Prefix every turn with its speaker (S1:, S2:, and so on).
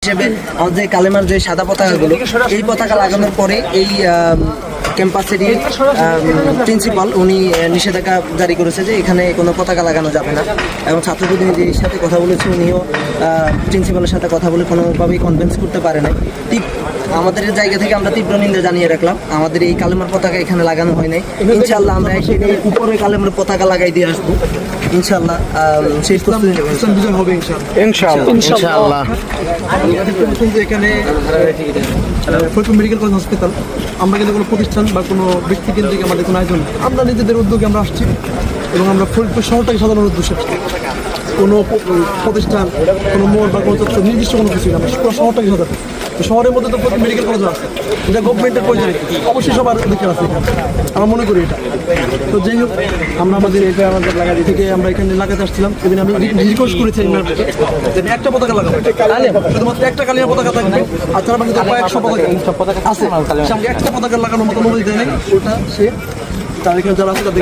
S1: হিসেবে আমাদের যে কালেমার যে সাদা পতাকাগুলো, এই পতাকা লাগানোর পরে এই ক্যাম্পাসেরই প্রিন্সিপাল উনি নিষেধাজ্ঞা জারি করেছে যে এখানে কোনো পতাকা লাগানো যাবে না। এবং ছাত্র প্রতিনিধির সাথে কথা বলেছে, উনিও প্রিন্সিপালের সাথে কথা বলে কোনোভাবেই কনভিন্স করতে পারে নাই। ঠিক আমাদের জায়গা থেকে আমরা তীব্র নিন্দা জানিয়ে রাখলাম, আমাদের এই কালেমার পতাকা এখানে লাগানো হয় নাই। ইনশাআল্লাহ আমরা উপরে কালেমার পতাকা লাগাই দিয়ে আসবো ইনশাআল্লাহ। সেই বিজয় হবে ইনশাআল্লাহ। এখানে ফরিদপুর মেডিকেল কলেজ হসপিটাল, আমরা কিন্তু কোনো প্রতিষ্ঠান বা কোনো ব্যক্তি কেন্দ্রিক আমাদের কোনো আয়োজন, আমরা নিজেদের উদ্যোগে আমরা আসছি এবং আমরা ফরিদপুর শহরটাকে সাধারণ উদ্দেশ্যে আসছি। কোনো প্রতিষ্ঠান, কোনো মোড় বা কোনো নির্দিষ্ট কোনো কিছু না, আমরা পুরো শহরটাকে সাধারণ। শহরের মধ্যে তো প্রতি মেডিকেল কলেজ আছে, এটা গভর্নমেন্টের প্রয়োজন, অবশ্যই সবার অধিকার আছে আমরা মনে করি এটা। তো যাই হোক, আমরা আমাদের থেকে আমরা এখানে লাগাতে আসছিলাম। এবং আমি রিকোয়েস্ট করেছি একটা পতাকা লাগাবো, শুধুমাত্র একটা কালিমা পতাকা থাকবে, আর তার মধ্যে কয়েকশো পতাকা আছে, সঙ্গে একটা পতাকা লাগানোর মতো অনুমতি দেয় নাই। ওটা সে তার এখানে যারা আছে তাদের